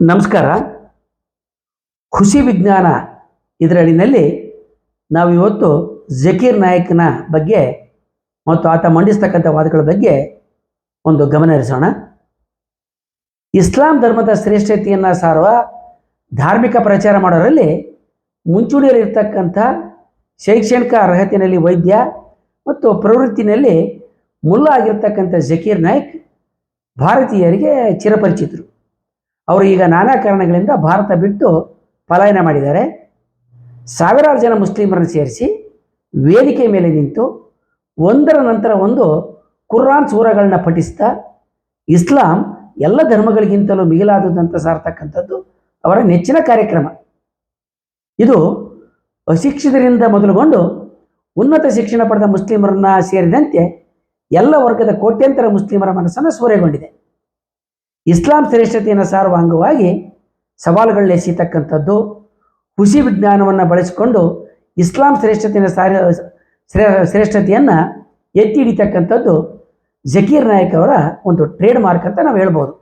ನಮಸ್ಕಾರ. ಖುಷಿ ವಿಜ್ಞಾನ ಇದರಡಿನಲ್ಲಿ ನಾವು ಇವತ್ತು ಜಕೀರ್ ನಾಯಕ್ನ ಬಗ್ಗೆ ಮತ್ತು ಆತ ಮಂಡಿಸ್ತಕ್ಕಂಥ ವಾದಗಳ ಬಗ್ಗೆ ಒಂದು ಗಮನ ಹರಿಸೋಣ. ಇಸ್ಲಾಂ ಧರ್ಮದ ಶ್ರೇಷ್ಠತೆಯನ್ನು ಸಾರುವ ಧಾರ್ಮಿಕ ಪ್ರಚಾರ ಮಾಡೋರಲ್ಲಿ ಮುಂಚೂಣಿಯಲ್ಲಿರ್ತಕ್ಕಂಥ ಶೈಕ್ಷಣಿಕ ಅರ್ಹತೆಯಲ್ಲಿ ವೈದ್ಯ ಮತ್ತು ಪ್ರವೃತ್ತಿನಲ್ಲಿ ಮುಲ್ಲ ಆಗಿರ್ತಕ್ಕಂಥ ಜಕೀರ್ ನಾಯ್ಕ್ ಭಾರತೀಯರಿಗೆ ಚಿರಪರಿಚಿತರು. ಅವರು ಈಗ ನಾನಾ ಕಾರಣಗಳಿಂದ ಭಾರತ ಬಿಟ್ಟು ಪಲಾಯನ ಮಾಡಿದ್ದಾರೆ. ಸಾವಿರಾರು ಜನ ಮುಸ್ಲಿಮರನ್ನು ಸೇರಿಸಿ ವೇದಿಕೆ ಮೇಲೆ ನಿಂತು ಒಂದರ ನಂತರ ಒಂದು ಕುರ್ಆನ್ ಸೂರಗಳನ್ನ ಪಠಿಸ್ತಾ ಇಸ್ಲಾಂ ಎಲ್ಲ ಧರ್ಮಗಳಿಗಿಂತಲೂ ಮಿಗಿಲಾದುದಂತ ಸಾರ್ತಕ್ಕಂಥದ್ದು ಅವರ ನೆಚ್ಚಿನ ಕಾರ್ಯಕ್ರಮ. ಇದು ಅಶಿಕ್ಷಿತರಿಂದ ಮೊದಲುಗೊಂಡು ಉನ್ನತ ಶಿಕ್ಷಣ ಪಡೆದ ಮುಸ್ಲಿಮರನ್ನ ಸೇರಿದಂತೆ ಎಲ್ಲ ವರ್ಗದ ಕೋಟ್ಯಂತರ ಮುಸ್ಲಿಮರ ಮನಸ್ಸನ್ನು ಸೂರೆಗೊಂಡಿದೆ. ಇಸ್ಲಾಂ ಶ್ರೇಷ್ಠತೆಯನ್ನು ಸಾರುವ ಅಂಗವಾಗಿ ಸವಾಲುಗಳನ್ನ ಎಸೆಯತಕ್ಕಂಥದ್ದು, ಖುಷಿ ವಿಜ್ಞಾನವನ್ನು ಬಳಸಿಕೊಂಡು ಇಸ್ಲಾಂ ಶ್ರೇಷ್ಠತೆಯನ್ನು ಎತ್ತಿ ಹಿಡಿತಕ್ಕಂಥದ್ದು ಜಕೀರ್ ನಾಯ್ಕ್ ಅವರ ಒಂದು ಟ್ರೇಡ್ ಮಾರ್ಕ್ ಅಂತ ನಾವು ಹೇಳ್ಬೋದು.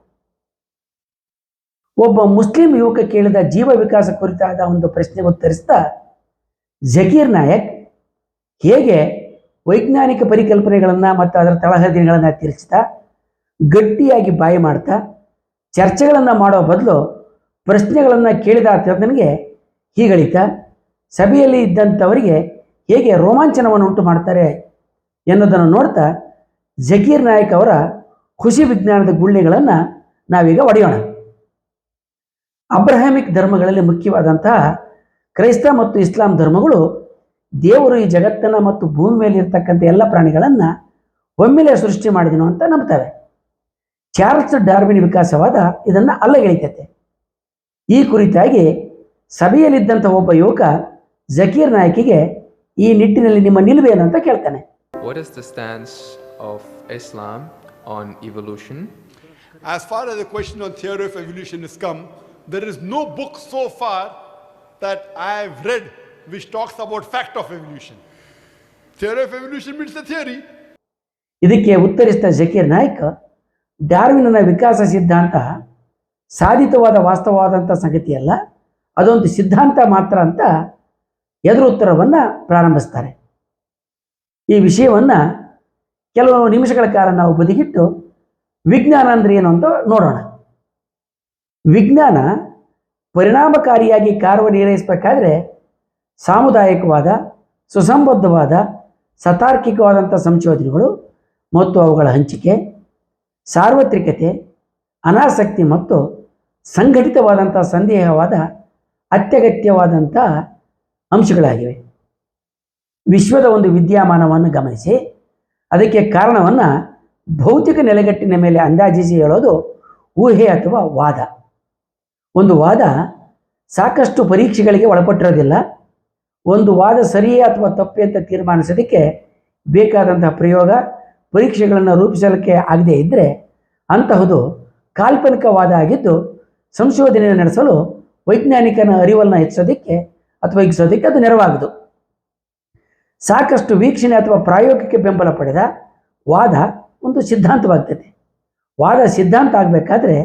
ಒಬ್ಬ ಮುಸ್ಲಿಂ ಯುವಕ ಕೇಳಿದ ಜೀವ ವಿಕಾಸ ಕುರಿತಾದ ಒಂದು ಪ್ರಶ್ನೆಗೆ ಉತ್ತರಿಸ್ತಾ ಜಕೀರ್ ನಾಯ್ಕ್ ಹೇಗೆ ವೈಜ್ಞಾನಿಕ ಪರಿಕಲ್ಪನೆಗಳನ್ನು ಮತ್ತು ಅದರ ತಳಹದಿಗಳನ್ನು ತಿರುಚ್ತಾ ಗಟ್ಟಿಯಾಗಿ ಬಾಯಿ ಮಾಡ್ತಾ ಚರ್ಚೆಗಳನ್ನು ಮಾಡೋ ಬದಲು ಪ್ರಶ್ನೆಗಳನ್ನು ಕೇಳಿದ ನನಗೆ ಹೀಗಳಿತ ಸಭೆಯಲ್ಲಿ ಇದ್ದಂಥವರಿಗೆ ಹೇಗೆ ರೋಮಾಂಚನವನ್ನು ಉಂಟು ಮಾಡ್ತಾರೆ ಎನ್ನುವುದನ್ನು ನೋಡ್ತಾ ಜಕೀರ್ ನಾಯ್ಕ್ ಅವರ ಖುಷಿ ವಿಜ್ಞಾನದ ಗುಳ್ಳೆಗಳನ್ನು ನಾವೀಗ ಒಡೆಯೋಣ. ಅಬ್ರಹಾಮಿಕ್ ಧರ್ಮಗಳಲ್ಲಿ ಮುಖ್ಯವಾದಂತಹ ಕ್ರೈಸ್ತ ಮತ್ತು ಇಸ್ಲಾಂ ಧರ್ಮಗಳು ದೇವರು ಈ ಜಗತ್ತನ್ನು ಮತ್ತು ಭೂಮಿ ಮೇಲೆ ಇರ್ತಕ್ಕಂಥ ಎಲ್ಲ ಪ್ರಾಣಿಗಳನ್ನು ಒಮ್ಮೆಲೆ ಸೃಷ್ಟಿ ಮಾಡಿದನು ಅಂತ ನಂಬ್ತವೆ. ಚಾರ್ಲ್ಸ್ ಡಾರ್ವಿನ್ ವಿಕಾಸವಾದ ಇದನ್ನು ಅಲ್ಲಗೆಳಿತತೆ. ಈ ಕುರಿತಾಗಿ ಸಭೆಯಲ್ಲಿದ್ದಂಥ ಒಬ್ಬ ಯುವಕ ಜಕೀರ್ ನಾಯ್ಕಿಗೆ ಈ ನಿಟ್ಟಿನಲ್ಲಿ ನಿಮ್ಮ ನಿಲುವೇನು ಅಂತ ಕೇಳ್ತಾನೆ. What is the stance of Islam on evolution? As far as the question on theory of evolution is come, there is no book so far that I have read which talks about fact of evolution. Theory of evolution means the theory. ಇದಕ್ಕೆ ಉತ್ತರಿಸಿದ ಜಕೀರ್ ನಾಯ್ಕ್, ಡಾರ್ವಿನ್ನ ವಿಕಾಸ ಸಿದ್ಧಾಂತ ಸಾಧಿತವಾದ ವಾಸ್ತವವಾದಂಥ ಸಂಗತಿಯಲ್ಲ, ಅದೊಂದು ಸಿದ್ಧಾಂತ ಮಾತ್ರ ಅಂತ ಎದುರು ಉತ್ತರವನ್ನು ಪ್ರಾರಂಭಿಸ್ತಾರೆ. ಈ ವಿಷಯವನ್ನು ಕೆಲವು ನಿಮಿಷಗಳ ಕಾಲ ನಾವು ಬದಿಗಿಟ್ಟು ವಿಜ್ಞಾನ ಅಂದರೆ ಏನು ಅಂತ ನೋಡೋಣ. ವಿಜ್ಞಾನ ಪರಿಣಾಮಕಾರಿಯಾಗಿ ಕಾರ್ಯನಿರ್ವಹಿಸಬೇಕಾದ್ರೆ ಸಾಮುದಾಯಿಕವಾದ, ಸುಸಂಬದ್ಧವಾದ, ಸತಾರ್ಕಿಕವಾದಂಥ ಸಂಶೋಧನೆಗಳು ಮತ್ತು ಅವುಗಳ ಹಂಚಿಕೆ, ಸಾರ್ವತ್ರಿಕತೆ, ಅನಾಸಕ್ತಿ ಮತ್ತು ಸಂಘಟಿತವಾದಂಥ ಸಂದೇಹವಾದ ಅತ್ಯಗತ್ಯವಾದಂಥ ಅಂಶಗಳಾಗಿವೆ. ವಿಶ್ವದ ಒಂದು ವಿದ್ಯಮಾನವನ್ನು ಗಮನಿಸಿ ಅದಕ್ಕೆ ಕಾರಣವನ್ನು ಭೌತಿಕ ನೆಲೆಗಟ್ಟಿನ ಮೇಲೆ ಅಂದಾಜಿಸಿ ಹೇಳೋದು ಊಹೆ ಅಥವಾ ವಾದ. ಒಂದು ವಾದ ಸಾಕಷ್ಟು ಪರೀಕ್ಷೆಗಳಿಗೆ ಒಳಪಟ್ಟಿರೋದಿಲ್ಲ. ಒಂದು ವಾದ ಸರಿಯೇ ಅಥವಾ ತಪ್ಪೇ ಅಂತ ತೀರ್ಮಾನಿಸೋದಕ್ಕೆ ಬೇಕಾದಂತಹ ಪ್ರಯೋಗ ಪರೀಕ್ಷೆಗಳನ್ನು ರೂಪಿಸಲಿಕ್ಕೆ ಆಗದೇ ಇದ್ದರೆ ಅಂತಹುದು ಕಾಲ್ಪನಿಕ ವಾದ ಆಗಿದ್ದು ಸಂಶೋಧನೆ ನಡೆಸಲು ವೈಜ್ಞಾನಿಕನ ಅರಿವನ್ನು ಹೆಚ್ಚೋದಕ್ಕೆ ಅಥವಾ ಹಿಗ್ಸೋದಕ್ಕೆ ಅದು ನೆರವಾಗದು. ಸಾಕಷ್ಟು ವೀಕ್ಷಣೆ ಅಥವಾ ಪ್ರಾಯೋಗಿಕ ಬೆಂಬಲ ಪಡೆದ ವಾದ ಒಂದು ಸಿದ್ಧಾಂತವಾಗ್ತದೆ. ವಾದ ಸಿದ್ಧಾಂತ ಆಗಬೇಕಾದ್ರೆ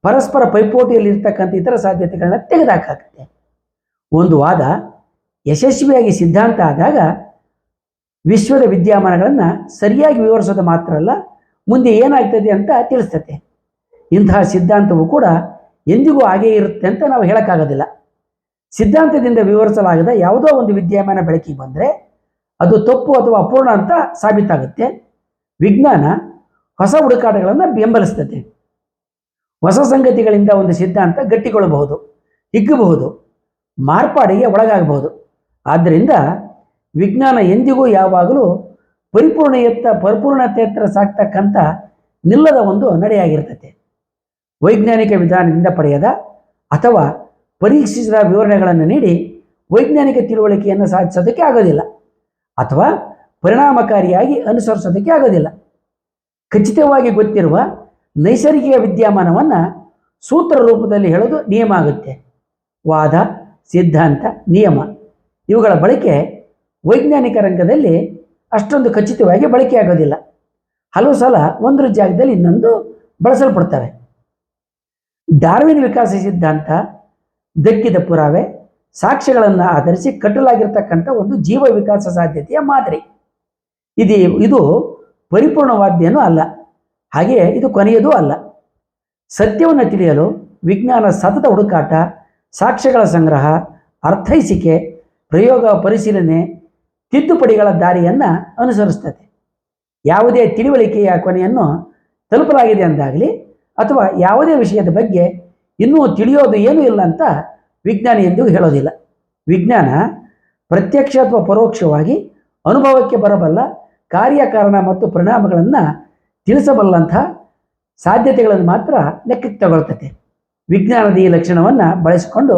ಪರಸ್ಪರ ಪೈಪೋಟಿಯಲ್ಲಿರ್ತಕ್ಕಂಥ ಇತರ ಸಾಧ್ಯತೆಗಳನ್ನ ತೆಗೆದುಹಾಕಾಗುತ್ತೆ. ಒಂದು ವಾದ ಯಶಸ್ವಿಯಾಗಿ ಸಿದ್ಧಾಂತ ಆದಾಗ ವಿಶ್ವದ ವಿದ್ಯಮಾನಗಳನ್ನು ಸರಿಯಾಗಿ ವಿವರಿಸೋದು ಮಾತ್ರ ಅಲ್ಲ, ಮುಂದೆ ಏನಾಗ್ತದೆ ಅಂತ ತಿಳಿಸ್ತದೆ. ಇಂತಹ ಸಿದ್ಧಾಂತವು ಕೂಡ ಎಂದಿಗೂ ಹಾಗೇ ಇರುತ್ತೆ ಅಂತ ನಾವು ಹೇಳೋಕ್ಕಾಗೋದಿಲ್ಲ. ಸಿದ್ಧಾಂತದಿಂದ ವಿವರಿಸಲಾಗದ ಯಾವುದೋ ಒಂದು ವಿದ್ಯಮಾನ ಬೆಳಕಿಗೆ ಬಂದರೆ ಅದು ತಪ್ಪು ಅಥವಾ ಅಪೂರ್ಣ ಅಂತ ಸಾಬೀತಾಗುತ್ತೆ. ವಿಜ್ಞಾನ ಹೊಸ ಹುಡುಕಾಟಗಳನ್ನು ಬೆಂಬಲಿಸ್ತದೆ. ಹೊಸ ಸಂಗತಿಗಳಿಂದ ಒಂದು ಸಿದ್ಧಾಂತ ಗಟ್ಟಿಗೊಳ್ಳಬಹುದು, ಹಿಗ್ಗಬಹುದು, ಮಾರ್ಪಾಡಿಗೆ ಒಳಗಾಗಬಹುದು. ಆದ್ದರಿಂದ ವಿಜ್ಞಾನ ಎಂದಿಗೂ ಯಾವಾಗಲೂ ಪರಿಪೂರ್ಣತೆಯತ್ತ ಸಾಕ್ತಕ್ಕಂಥ ನಿಲ್ಲದ ಒಂದು ನಡೆಯಾಗಿರ್ತದೆ. ವೈಜ್ಞಾನಿಕ ವಿಧಾನದಿಂದ ಪಡೆಯದ ಅಥವಾ ಪರೀಕ್ಷಿಸಿದ ವಿವರಣೆಗಳನ್ನು ನೀಡಿ ವೈಜ್ಞಾನಿಕ ತಿಳುವಳಿಕೆಯನ್ನು ಸಾಧಿಸೋದಕ್ಕೆ ಆಗೋದಿಲ್ಲ ಅಥವಾ ಪರಿಣಾಮಕಾರಿಯಾಗಿ ಅನುಸರಿಸೋದಕ್ಕೆ ಆಗೋದಿಲ್ಲ. ಖಚಿತವಾಗಿ ಗೊತ್ತಿರುವ ನೈಸರ್ಗಿಕ ವಿದ್ಯಮಾನವನ್ನು ಸೂತ್ರ ರೂಪದಲ್ಲಿ ಹೇಳೋದು ನಿಯಮ ಆಗುತ್ತೆ. ವಾದ, ಸಿದ್ಧಾಂತ, ನಿಯಮ ಇವುಗಳ ಬಳಕೆ ವೈಜ್ಞಾನಿಕ ರಂಗದಲ್ಲಿ ಅಷ್ಟೊಂದು ಖಚಿತವಾಗಿ ಬಳಕೆಯಾಗೋದಿಲ್ಲ. ಹಲವು ಸಲ ಒಂದರ ಜಾಗದಲ್ಲಿ ಇನ್ನೊಂದು ಬಳಸಲ್ಪಡ್ತವೆ. ಡಾರ್ವಿನ್ ವಿಕಾಸ ಸಿದ್ಧಾಂತ ದಕ್ಕಿದ ಪುರಾವೆ ಸಾಕ್ಷ್ಯಗಳನ್ನು ಆಧರಿಸಿ ಕಟ್ಟಲಾಗಿರ್ತಕ್ಕಂಥ ಒಂದು ಜೀವ ವಿಕಾಸ ಸಾಧ್ಯತೆಯ ಮಾದರಿ. ಇದು ಪರಿಪೂರ್ಣವಾದ್ದೇನೂ ಅಲ್ಲ, ಹಾಗೆಯೇ ಇದು ಕೊನೆಯದೂ ಅಲ್ಲ. ಸತ್ಯವನ್ನು ತಿಳಿಯಲು ವಿಜ್ಞಾನ ಸತತ ಹುಡುಕಾಟ, ಸಾಕ್ಷ್ಯಗಳ ಸಂಗ್ರಹ, ಅರ್ಥೈಸಿಕೆ, ಪ್ರಯೋಗ, ಪರಿಶೀಲನೆ, ತಿದ್ದುಪಡಿಗಳ ದಾರಿಯನ್ನು ಅನುಸರಿಸ್ತದೆ. ಯಾವುದೇ ತಿಳುವಳಿಕೆಯ ಕೊನೆಯನ್ನು ತಲುಪಲಾಗಿದೆ ಅಂದಾಗಲಿ ಅಥವಾ ಯಾವುದೇ ವಿಷಯದ ಬಗ್ಗೆ ಇನ್ನೂ ತಿಳಿಯೋದು ಏನೂ ಇಲ್ಲ ಅಂತ ವಿಜ್ಞಾನಿ ಎಂದು ಹೇಳೋದಿಲ್ಲ. ವಿಜ್ಞಾನ ಪ್ರತ್ಯಕ್ಷ ಅಥವಾ ಪರೋಕ್ಷವಾಗಿ ಅನುಭವಕ್ಕೆ ಬರಬಲ್ಲ ಕಾರ್ಯಕಾರಣ ಮತ್ತು ಪರಿಣಾಮಗಳನ್ನು ತಿಳಿಸಬಲ್ಲಂಥ ಸಾಧ್ಯತೆಗಳನ್ನು ಮಾತ್ರ ಲೆಕ್ಕಕ್ಕೆ ತಗೊಳ್ತದೆ. ವಿಜ್ಞಾನದ ಈ ಲಕ್ಷಣವನ್ನು ಬಳಸಿಕೊಂಡು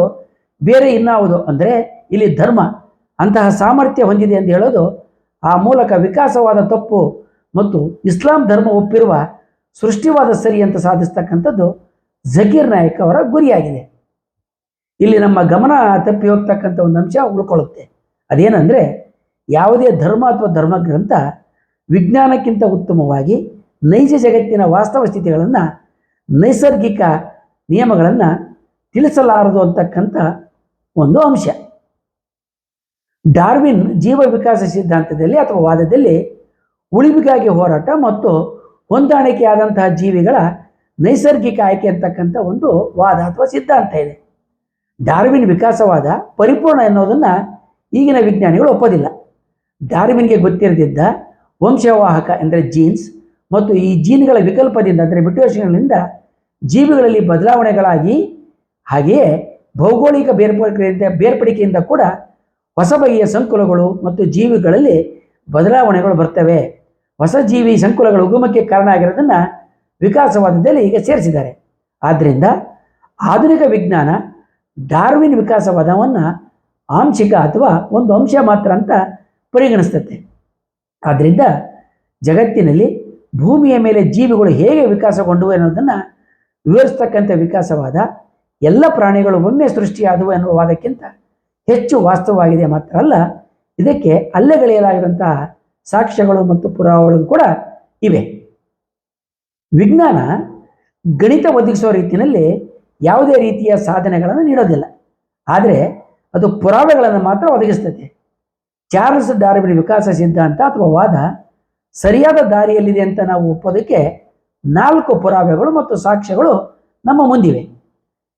ಬೇರೆ ಇನ್ನಾವುದು ಅಂದರೆ ಇಲ್ಲಿ ಧರ್ಮ ಅಂತಹ ಸಾಮರ್ಥ್ಯ ಹೊಂದಿದೆ ಎಂದು ಹೇಳೋದು ಆ ಮೂಲಕ ವಿಕಾಸವಾದ ತಪ್ಪು ಮತ್ತು ಇಸ್ಲಾಂ ಧರ್ಮ ಒಪ್ಪಿರುವ ಸೃಷ್ಟಿವಾದ ಸರಿ ಅಂತ ಸಾಧಿಸ್ತಕ್ಕಂಥದ್ದು ಜಕೀರ್ ನಾಯಕ್ ಅವರ ಗುರಿಯಾಗಿದೆ. ಇಲ್ಲಿ ನಮ್ಮ ಗಮನ ತಪ್ಪಿ ಹೋಗ್ತಕ್ಕಂಥ ಒಂದು ಅಂಶ ಉಳ್ಕೊಳ್ಳುತ್ತೆ. ಅದೇನೆಂದರೆ, ಯಾವುದೇ ಧರ್ಮ ಅಥವಾ ಧರ್ಮಗ್ರಂಥ ವಿಜ್ಞಾನಕ್ಕಿಂತ ಉತ್ತಮವಾಗಿ ನೈಜ ಜಗತ್ತಿನ ವಾಸ್ತವ ಸ್ಥಿತಿಗಳನ್ನು, ನೈಸರ್ಗಿಕ ನಿಯಮಗಳನ್ನು ತಿಳಿಸಲಾರದು ಅಂತಕ್ಕಂಥ ಒಂದು ಅಂಶ. ಡಾರ್ವಿನ್ ಜೀವ ವಿಕಾಸ ಸಿದ್ಧಾಂತದಲ್ಲಿ ಅಥವಾ ವಾದದಲ್ಲಿ ಉಳಿವಿಗಾಗಿ ಹೋರಾಟ ಮತ್ತು ಹೊಂದಾಣಿಕೆಯಾದಂತಹ ಜೀವಿಗಳ ನೈಸರ್ಗಿಕ ಆಯ್ಕೆ ಅಂತಕ್ಕಂಥ ಒಂದು ವಾದ ಅಥವಾ ಸಿದ್ಧಾಂತ ಇದೆ. ಡಾರ್ವಿನ್ ವಿಕಾಸವಾದ ಪರಿಪೂರ್ಣ ಎನ್ನುವುದನ್ನು ಈಗಿನ ವಿಜ್ಞಾನಿಗಳು ಒಪ್ಪೋದಿಲ್ಲ. ಡಾರ್ವಿನ್ಗೆ ಗೊತ್ತಿರದಿದ್ದ ವಂಶವಾಹಕ ಅಂದರೆ ಜೀನ್ಸ್ ಮತ್ತು ಈ ಜೀನ್ಗಳ ವಿಕಲ್ಪದಿಂದ ಅಂದರೆ ಮ್ಯುಟೇಷನ್ಗಳಿಂದ ಜೀವಿಗಳಲ್ಲಿ ಬದಲಾವಣೆಗಳಾಗಿ, ಹಾಗೆಯೇ ಭೌಗೋಳಿಕ ಬೇರ್ಪಡಿಕೆಯಿಂದ ಕೂಡ ಹೊಸ ಬಗೆಯ ಸಂಕುಲಗಳು ಮತ್ತು ಜೀವಿಗಳಲ್ಲಿ ಬದಲಾವಣೆಗಳು ಬರ್ತವೆ. ಹೊಸ ಜೀವಿ ಸಂಕುಲಗಳ ಉಗಮಕ್ಕೆ ಕಾರಣ ಆಗಿರೋದನ್ನು ವಿಕಾಸವಾದದಲ್ಲಿ ಈಗ ಸೇರಿಸಿದ್ದಾರೆ. ಆದ್ದರಿಂದ ಆಧುನಿಕ ವಿಜ್ಞಾನ ಡಾರ್ವಿನ್ ವಿಕಾಸವಾದವನ್ನು ಆಂಶಿಕ ಅಥವಾ ಒಂದು ಅಂಶ ಮಾತ್ರ ಅಂತ ಪರಿಗಣಿಸ್ತದೆ. ಆದ್ದರಿಂದ ಜಗತ್ತಿನಲ್ಲಿ ಭೂಮಿಯ ಮೇಲೆ ಜೀವಿಗಳು ಹೇಗೆ ವಿಕಾಸಗೊಂಡವು ಎನ್ನುವುದನ್ನು ವಿವರಿಸ್ತಕ್ಕಂಥ ವಿಕಾಸವಾದ ಎಲ್ಲ ಪ್ರಾಣಿಗಳು ಒಮ್ಮೆ ಸೃಷ್ಟಿಯಾದವು ಎನ್ನುವ ವಾದಕ್ಕಿಂತ ಹೆಚ್ಚು ವಾಸ್ತವವಾಗಿದೆ. ಮಾತ್ರ ಅಲ್ಲ, ಇದಕ್ಕೆ ಅಲ್ಲೆಗಳೆಯಲಾಗಿರುವಂತಹ ಸಾಕ್ಷ್ಯಗಳು ಮತ್ತು ಪುರಾವೆಗಳು ಕೂಡ ಇವೆ. ವಿಜ್ಞಾನ ಗಣಿತ ಒದಗಿಸುವ ರೀತಿಯಲ್ಲಿ ಯಾವುದೇ ರೀತಿಯ ಸಾಧನೆಗಳನ್ನು ನೀಡೋದಿಲ್ಲ, ಆದರೆ ಅದು ಪುರಾವೆಗಳನ್ನು ಮಾತ್ರ ಒದಗಿಸ್ತದೆ. ಚಾರ್ಲ್ಸ್ ಡಾರ್ವಿನ್ ವಿಕಾಸ ಸಿದ್ಧಾಂತ ಅಥವಾ ವಾದ ಸರಿಯಾದ ದಾರಿಯಲ್ಲಿದೆ ಅಂತ ನಾವು ಒಪ್ಪೋದಕ್ಕೆ 4 ಪುರಾವೆಗಳು ಮತ್ತು ಸಾಕ್ಷ್ಯಗಳು ನಮ್ಮ ಮುಂದಿವೆ.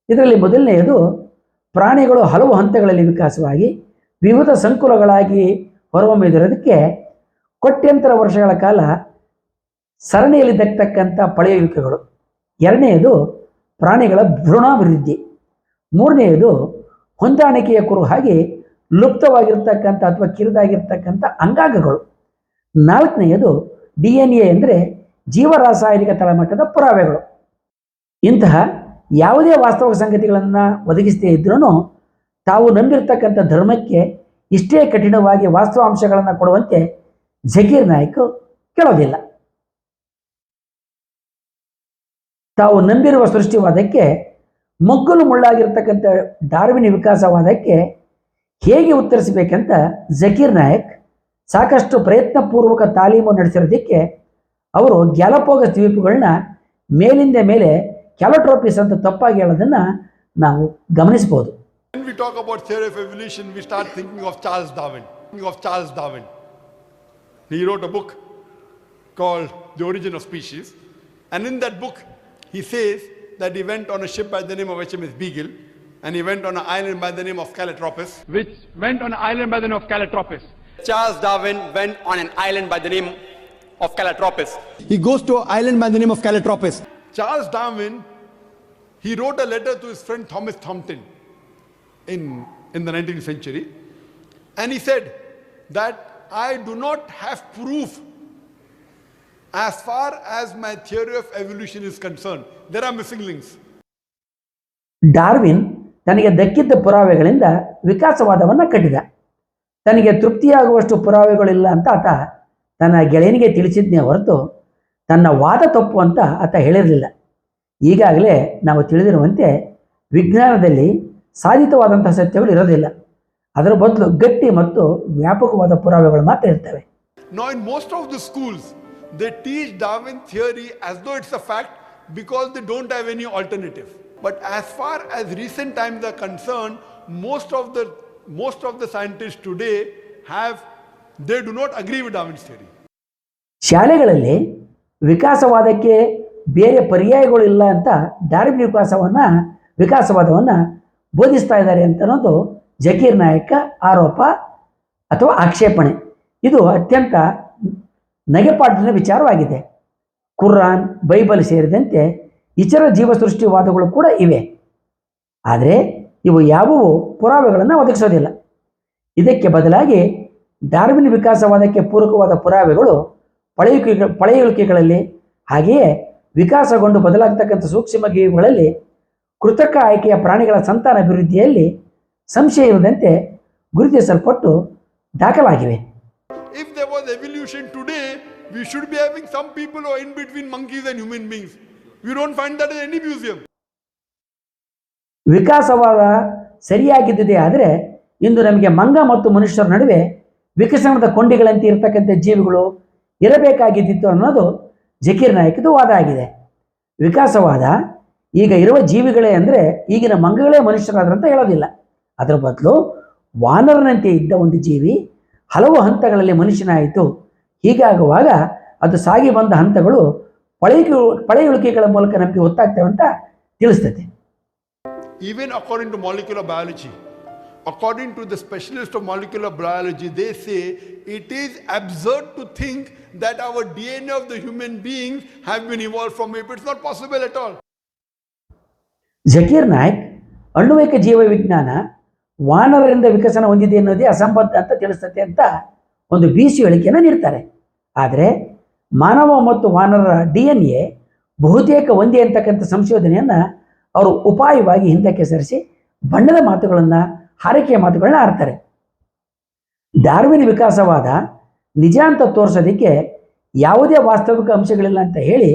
ಇದರಲ್ಲಿ ಮೊದಲನೆಯದು, ಪ್ರಾಣಿಗಳು ಹಲವು ಹಂತಗಳಲ್ಲಿ ವಿಕಾಸವಾಗಿ ವಿವಿಧ ಸಂಕುಲಗಳಾಗಿ ಹೊರಹೊಮ್ಮಿದಿರೋದಕ್ಕೆ ಕೋಟ್ಯಂತರ ವರ್ಷಗಳ ಕಾಲ ಸರಣಿಯಲ್ಲಿ ದಕ್ಕತಕ್ಕಂಥ ಪಳೆಯುವಿಕೆಗಳು. ಎರಡನೆಯದು, ಪ್ರಾಣಿಗಳ ಭ್ರೂಣಾಭಿವೃದ್ಧಿ. ಮೂರನೆಯದು, ಹೊಂದಾಣಿಕೆಯ ಕುರುಹಾಗಿ ಲುಪ್ತವಾಗಿರ್ತಕ್ಕಂಥ ಅಥವಾ ಕಿರಿದಾಗಿರ್ತಕ್ಕಂಥ ಅಂಗಾಂಗಗಳು. ನಾಲ್ಕನೆಯದು, DNA ಅಂದರೆ ಜೀವರಾಸಾಯನಿಕ ತಳಮಟ್ಟದ ಪುರಾವೆಗಳು. ಇಂತಹ ಯಾವುದೇ ವಾಸ್ತವ ಸಂಗತಿಗಳನ್ನು ಒದಗಿಸದೇ ಇದ್ರೂ ತಾವು ನಂಬಿರ್ತಕ್ಕಂಥ ಧರ್ಮಕ್ಕೆ ಇಷ್ಟೇ ಕಠಿಣವಾಗಿ ವಾಸ್ತವಾಂಶಗಳನ್ನು ಕೊಡುವಂತೆ ಜಕೀರ್ ನಾಯಕ್ ಕೇಳೋದಿಲ್ಲ. ತಾವು ನಂಬಿರುವ ಸೃಷ್ಟಿವಾದಕ್ಕೆ ಮಗ್ಗಲು ಮುಳ್ಳಾಗಿರ್ತಕ್ಕಂಥ ಡಾರ್ವಿನ್ ವಿಕಾಸವಾದಕ್ಕೆ ಹೇಗೆ ಉತ್ತರಿಸಬೇಕಂತ ಜಕೀರ್ ನಾಯಕ್ ಸಾಕಷ್ಟು ಪ್ರಯತ್ನಪೂರ್ವಕ ತಾಲೀಮು ನಡೆಸಿರೋದಕ್ಕೆ ಅವರು ಗ್ಯಾಲಪೋಗಸ್ ದ್ವೀಪಗಳನ್ನ ಮೇಲಿಂದ ಮೇಲೆ ಕ್ಯಾಲೋಟ್ರೋಪಿಸ್ ಅಂತ ತಪ್ಪಾಗಿ ಹೇಳೋದನ್ನು ನಾವು ಗಮನಿಸಬಹುದು. When we talk about theory of evolution, we start thinking of Charles Darwin. He wrote a book called The Origin of Species, and in that book he says that he went on a ship by the name of HMS Beagle, and he went on an island by the name of Calotropis. Charles Darwin went on an island by the name of Calotropis. He goes to an island by the name of Calotropis. Charles Darwin, he wrote a letter to his friend Thomas Thompson in the 19th century, and he said that I do not have proof as far as my theory of evolution is concerned. There are missing links. Darwin ತನಗೆ ದಕ್ಕಿದ್ದ ಪುರಾವೆಗಳಿಂದ ವಿಕಾಸವಾದವನ್ನು ಕಟ್ಟಿದ. ತನಗೆ ತೃಪ್ತಿಯಾಗುವಷ್ಟು ಪುರಾವೆಗಳಿಲ್ಲ ಅಂತ ಆತ ತನ್ನ ಗೆಳೆಯನಿಗೆ ತಿಳಿಸಿದ್ನೇ ಹೊರತು ತನ್ನ ವಾದ ತಪ್ಪು ಅಂತ ಆತ ಹೇಳಿರಲಿಲ್ಲ. ಈಗಾಗಲೇ ನಾವು ತಿಳಿದಿರುವಂತೆ ವಿಜ್ಞಾನದಲ್ಲಿ ಸಾಧಿತವಾದಂತಹ ಸತ್ಯಗಳು ಇರೋದಿಲ್ಲ. ಅದರ ಬದಲು ಗಟ್ಟಿ ಮತ್ತು ವ್ಯಾಪಕವಾದ ಪುರಾವೆಗಳು ಮಾತ್ರ ಇರ್ತವೆ. Now in most of the schools they teach Darwin theory as though it's a fact because they don't have any alternative. But as far as recent times are concerned, most of the scientists today they do not agree with Darwin's theory. ಶಾಲೆಗಳಲ್ಲಿ ವಿಕಾಸವಾದಕ್ಕೆ ಬೇರೆ ಪರ್ಯಾಯಗಳು ಇಲ್ಲ ಅಂತ Darwin ವಿಕಾಸವಾದವನ್ನು ಬೋಧಿಸ್ತಾ ಇದ್ದಾರೆ ಅಂತ ಅನ್ನೋದು ಜಕೀರ್ ನಾಯಕ ಆರೋಪ ಅಥವಾ ಆಕ್ಷೇಪಣೆ. ಇದು ಅತ್ಯಂತ ನಗೆಪಾಟಿನ ವಿಚಾರವಾಗಿದೆ. ಕುರಾನ್, ಬೈಬಲ್ ಸೇರಿದಂತೆ ಇತರ ಜೀವಸೃಷ್ಟಿವಾದಗಳು ಕೂಡ ಇವೆ. ಆದರೆ ಇವು ಯಾವುವು ಪುರಾವೆಗಳನ್ನು ಒದಗಿಸೋದಿಲ್ಲ. ಇದಕ್ಕೆ ಬದಲಾಗಿ ಡಾರ್ವಿನ್ ವಿಕಾಸವಾದಕ್ಕೆ ಪೂರಕವಾದ ಪುರಾವೆಗಳು ಪಳೆಯುಳಿಕೆಗಳಲ್ಲಿ, ಹಾಗೆಯೇ ವಿಕಾಸಗೊಂಡು ಬದಲಾಗತಕ್ಕಂಥ ಸೂಕ್ಷ್ಮ ಜೀವಿಗಳಲ್ಲಿ ಕೃತಕ ಆಯ್ಕೆಯ ಪ್ರಾಣಿಗಳ ಸಂತಾನ ಅಭಿವೃದ್ಧಿಯಲ್ಲಿ ಸಂಶಯ ಇರದಂತೆ ಗುರುತಿಸಲ್ಪಟ್ಟು ದಾಖಲಾಗಿವೆ. If there was evolution today, we should be having some people who are in between monkeys and human beings. We don't find that in any museum. ವಿಕಾಸವಾದ ಸರಿಯಾಗಿದ್ದುದೇ ಆದರೆ ಇಂದು ನಮಗೆ ಮಂಗ ಮತ್ತು ಮನುಷ್ಯರ ನಡುವೆ ವಿಕಸನದ ಕೊಂಡಿಗಳಂತೆ ಇರತಕ್ಕಂಥ ಜೀವಿಗಳು ಇರಬೇಕಾಗಿದ್ದಿತ್ತು ಅನ್ನೋದು ಜಕೀರ್ ನಾಯಕದು ವಾದ ಆಗಿದೆ. ವಿಕಾಸವಾದ ಈಗ ಇರುವ ಜೀವಿಗಳೇ ಅಂದರೆ ಈಗಿನ ಮಂಗಗಳೇ ಮನುಷ್ಯರಾದ್ರಂತ ಹೇಳೋದಿಲ್ಲ. ಅದರ ಬದಲು ವಾನರನಂತೆ ಇದ್ದ ಒಂದು ಜೀವಿ ಹಲವು ಹಂತಗಳಲ್ಲಿ ಮನುಷ್ಯನಾಯಿತು. ಹೀಗಾಗುವಾಗ ಅದು ಸಾಗಿ ಬಂದ ಹಂತಗಳು ಪಳೆಯುಳಿಕೆಗಳ ಮೂಲಕ ನಮಗೆ ಗೊತ್ತಾಗ್ತವೆ ಅಂತ ತಿಳಿಸ್ತದೆ. Even according to molecular biology, according to the specialists of molecular biology, they say it is absurd to think that our DNA of the human beings have been evolved from ape. It's not possible at all. Zakir Naik ಅಣ್ವಯಿಕ ಜೀವ ವಿಜ್ಞಾನ ವಾನರರಿಂದ ವಿಕಸನ ಹೊಂದಿದೆ ಅನ್ನೋದೇ ಅಸಂಬದ್ಧ ಅಂತ ತಿಳಿಸ್ತದೆ ಅಂತ ಒಂದು ಬೀಸಿ ಹೇಳಿಕೆಯನ್ನು ನೀಡ್ತಾರೆ. ಆದರೆ ಮಾನವ ಮತ್ತು ವಾನರರ DNA ಬಹುತೇಕ ಒಂದೇ ಅಂತಕ್ಕಂಥ ಸಂಶೋಧನೆಯನ್ನು ಅವರು ಉಪಾಯವಾಗಿ ಹಿಂದಕ್ಕೆ ಸರಿಸಿ ಬಣ್ಣದ ಮಾತುಗಳನ್ನು, ಹಾರೈಕೆಯ ಮಾತುಗಳನ್ನ ಆಡ್ತಾರೆ. ಡಾರ್ವಿನ್ ವಿಕಾಸವಾದ ನಿಜ ಅಂತ ತೋರಿಸೋದಕ್ಕೆ ಯಾವುದೇ ವಾಸ್ತವಿಕ ಅಂಶಗಳಿಲ್ಲ ಅಂತ ಹೇಳಿ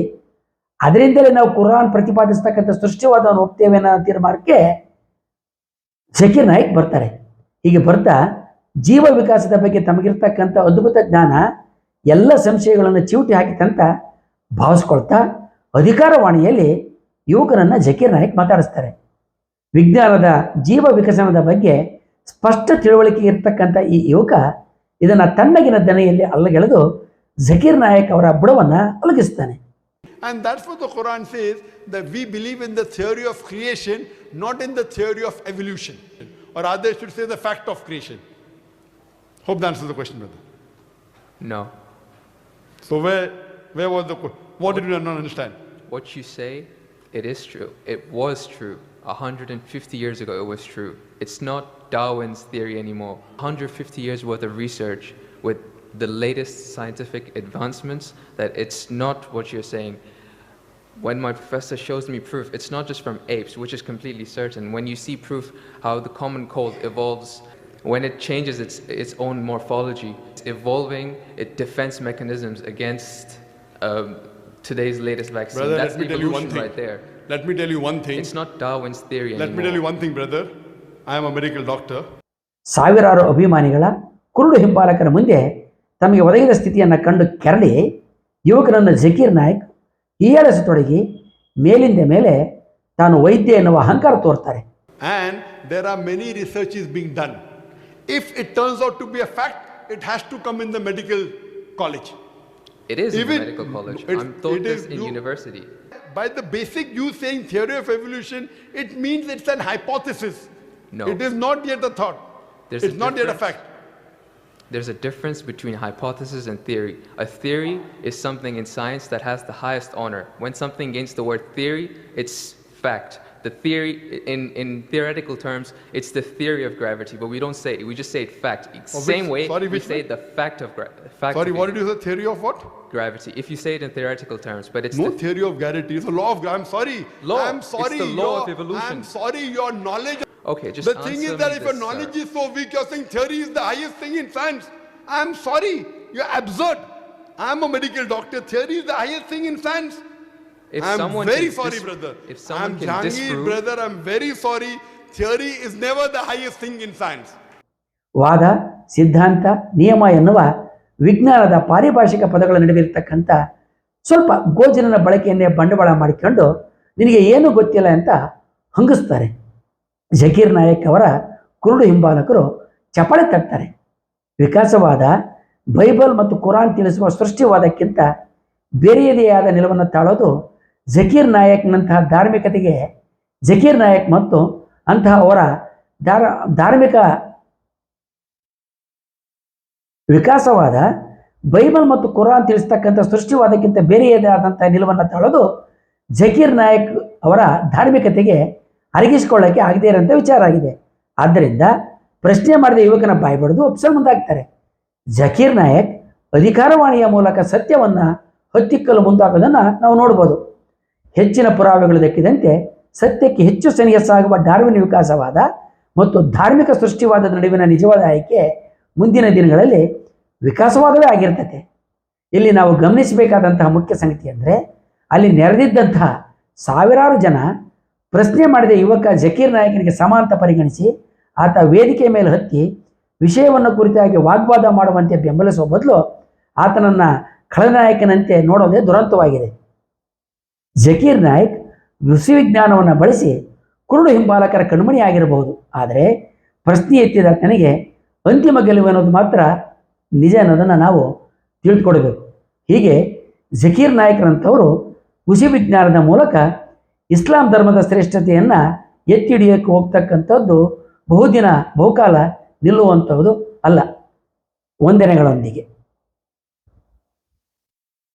ಅದರಿಂದಲೇ ನಾವು ಕುರಾನ್ ಪ್ರತಿಪಾದಿಸ್ತಕ್ಕಂಥ ಸೃಷ್ಟಿವಾದವನ್ನು ಒಪ್ತೇವೆ ಅನ್ನೋ ತೀರ್ಮಾನಕ್ಕೆ ಜಕೀರ್ ನಾಯ್ಕ್ ಬರ್ತಾರೆ. ಹೀಗೆ ಬರ್ತಾ ಜೀವ ವಿಕಾಸದ ಬಗ್ಗೆ ತಮಗಿರ್ತಕ್ಕಂಥ ಅದ್ಭುತ ಜ್ಞಾನ ಎಲ್ಲ ಸಂಶಯಗಳನ್ನು ಚಿವುಟಿ ಹಾಕಿತಂತ ಭಾವಿಸ್ಕೊಳ್ತಾ ಅಧಿಕಾರವಾಣಿಯಲ್ಲಿ ಯುವಕನನ್ನು ಜಕೀರ್ ನಾಯ್ಕ್ ಮಾತಾಡಿಸ್ತಾರೆ. ವಿಜ್ಞಾನದ ಜೀವ ವಿಕಸನದ ಬಗ್ಗೆ ಸ್ಪಷ್ಟ ತಿಳುವಳಿಕೆ ಇರ್ತಕ್ಕಂಥ ಈ ಯುವಕ ಇದನ್ನು ತಣ್ಣಗಿನ ದನೆಯಲ್ಲಿ ಅಲ್ಲಗೆಳೆದು ಜಕೀರ್ ನಾಯ್ಕ್ ಅವರ ಬುಡವನ್ನು ಅಲಗಿಸ್ತಾನೆ. And that's what the Quran says, that we believe in the theory of creation, not in the theory of evolution. Or rather, I should say the fact of creation. Hope that answers the question, brother. No. So where was what did you not understand? What you say, it is true. It was true. 150 years ago it was true. It's not Darwin's theory anymore. 150 years worth of research with the latest scientific advancements, that it's not what you're saying. When my professor shows me proof, it's not just from apes, which is completely certain. When you see proof how the common cold evolves, when it changes its own morphology, it's evolving its defense mechanisms against today's latest vaccine. Brother, that's let me tell you one thing. right there. Let me tell you one thing. It's not Darwin's theory anymore. Let me tell you one thing, brother. I am a medical doctor. ಸಾವಿರಾರು ಅಭಿಮಾನಿಗಳ ಕುರುಡು ಹಿಂಪಾಲಕರ ಮುಂದೆ ತಮಗೆ ಒದಗಿದ ಸ್ಥಿತಿಯನ್ನು ಕಂಡು ಕೆರಳಿ ಯುವಕನನ್ನು ಜಕೀರ್ ನಾಯ್ಕ್ ಹೀಯಾಳಿಸತೊಡಗಿ ಮೇಲಿಂದ ಮೇಲೆ ತಾನು ವೈದ್ಯ ಎನ್ನುವ ಅಹಂಕಾರ ತೋರ್ತಾರೆ. And there are many researches being done. If it turns out to be a fact, it has to come in the medical college. It is in the medical college. I'm taught this in university. By the basic you saying theory of evolution, it means it's an hypothesis. No. It is not yet a thought. It's not yet a fact. There's a difference between hypothesis and theory. A theory is something in science that has the highest honor. When something gains the word theory, it's fact. The theory, in theoretical terms, it's the theory of gravity, but we don't say it. We just say it fact. Same way we say the fact of gravity. Sorry, what did you say? Theory of what? Gravity. If you say it in theoretical terms, but it's no theory of gravity. It's a law of gravity. I'm sorry. Law. I'm sorry. It's the law of evolution. I'm sorry. Your knowledge. Okay, just the thing is that if your knowledge is so weak, you're saying theory is the highest thing in science. I'm sorry. You're absurd. I'm a medical doctor. Theory is the highest thing in science. I'm very sorry, brother. I'm Jangir, brother. I'm very sorry. Theory is never the highest thing in science. ವಾದ, ಸಿದ್ಧಾಂತ, ನಿಯಮ ಎನ್ನುವ ವಿಜ್ಞಾನದ ಪಾರಿಭಾಷಿಕ ಪದಗಳ ನಡುವೆ ಇರತಕ್ಕಂಥ ಸ್ವಲ್ಪ ಗೋಜನನ ಬಳಕೆಯನ್ನೇ ಬಂಡವಾಳ ಮಾಡಿಕೊಂಡು ನಿನಗೆ ಏನೂ ಗೊತ್ತಿಲ್ಲ ಅಂತ ಹಂಗಿಸ್ತಾರೆ. ಜಕೀರ್ ನಾಯಕ್ ಅವರ ಕುರುಡು ಹಿಂಬಾಲಕರು ಚಪಳೆ ತಟ್ತಾರೆ. ವಿಕಾಸವಾದ ಬೈಬಲ್ ಮತ್ತು ಕುರಾನ್ ತಿಳಿಸುವ ಸೃಷ್ಟಿವಾದಕ್ಕಿಂತ ಬೇರೆಯದೇ ಆದ ನಿಲುವನ್ನು ತಾಳೋದು ಜಕೀರ್ ನಾಯಕ್ ಮತ್ತು ಅಂತಹ ಅವರ ಧಾರ್ಮಿಕ ವಿಕಾಸವಾದ ಬೈಬಲ್ ಮತ್ತು ಕುರಾನ್ ತಿಳಿಸ್ತಕ್ಕಂಥ ಸೃಷ್ಟಿವಾದಕ್ಕಿಂತ ಬೇರೆಯದೇ ಆದಂತಹ ನಿಲುವನ್ನು ತಾಳೋದು ಜಕೀರ್ ನಾಯಕ್ ಅವರ ಧಾರ್ಮಿಕತೆಗೆ ಅರಗಿಸಿಕೊಳ್ಳಕ್ಕೆ ಆಗದೇ ಇರೋಂಥ ವಿಚಾರ ಆಗಿದೆ. ಆದ್ದರಿಂದ ಪ್ರಶ್ನೆ ಮಾಡಿದ ಯುವಕನ ಬಾಯಿ ಬಡಿದು ಒಪ್ಸಲು ಮುಂದಾಗ್ತಾರೆ. ಜಕೀರ್ ನಾಯಕ್ ಅಧಿಕಾರವಾಣಿಯ ಮೂಲಕ ಸತ್ಯವನ್ನು ಹೊತ್ತಿಕ್ಕಲು ಮುಂದಾಗೋದನ್ನು ನಾವು ನೋಡ್ಬೋದು. ಹೆಚ್ಚಿನ ಪುರಾವೆಗಳು ದಕ್ಕಿದಂತೆ ಸತ್ಯಕ್ಕೆ ಹೆಚ್ಚು ಸನಿಹಸಾಗುವ ಡಾರ್ವಿನ್ ವಿಕಾಸವಾದ ಮತ್ತು ಧಾರ್ಮಿಕ ಸೃಷ್ಟಿವಾದದ ನಡುವಿನ ನಿಜವಾದ ಆಯ್ಕೆ ಮುಂದಿನ ದಿನಗಳಲ್ಲಿ ವಿಕಾಸವಾದವೇ ಆಗಿರ್ತದೆ. ಇಲ್ಲಿ ನಾವು ಗಮನಿಸಬೇಕಾದಂತಹ ಮುಖ್ಯ ಸಂಗತಿ ಅಂದರೆ, ಅಲ್ಲಿ ನೆರೆದಿದ್ದಂತಹ ಸಾವಿರಾರು ಜನ ಪ್ರಶ್ನೆ ಮಾಡಿದ ಯುವಕ ಜಕೀರ್ ನಾಯಕನಿಗೆ ಸಮ ಅಂತ ಪರಿಗಣಿಸಿ ಆತ ವೇದಿಕೆ ಮೇಲೆ ಹತ್ತಿ ವಿಷಯವನ್ನು ಕುರಿತಾಗಿ ವಾಗ್ವಾದ ಮಾಡುವಂತೆ ಬೆಂಬಲಿಸುವ ಬದಲು ಆತನನ್ನು ಖಳನಾಯಕನಂತೆ ನೋಡೋದೇ ದುರಂತವಾಗಿದೆ. ಜಕೀರ್ ನಾಯಕ್ ವಿಶ್ವವಿಜ್ಞಾನವನ್ನು ಬಳಸಿ ಕುರುಡು ಹಿಂಬಾಲಕರ ಕಣ್ಮಣಿ ಆಗಿರಬಹುದು, ಆದರೆ ಪ್ರಶ್ನೆ ಎತ್ತಿದ ತನಗೆ ಅಂತಿಮ ಗೆಲುವು ಅನ್ನೋದು ಮಾತ್ರ ನಿಜ ಅನ್ನೋದನ್ನು ನಾವು ತಿಳಿದುಕೊಡಬೇಕು. ಹೀಗೆ ಜಕೀರ್ ನಾಯಕರಂಥವರು ವಿಶ್ವವಿಜ್ಞಾನದ ಮೂಲಕ ಇಸ್ಲಾಂ ಧರ್ಮದ ಶ್ರೇಷ್ಠತೆಯನ್ನು ಎತ್ತಿ ಹಿಡಿಯೋಕ್ಕೆ ಹೋಗ್ತಕ್ಕಂಥದ್ದು ಬಹುಕಾಲ ನಿಲ್ಲುವಂಥದ್ದು ಅಲ್ಲ. ವಂದನೆಗಳೊಂದಿಗೆ.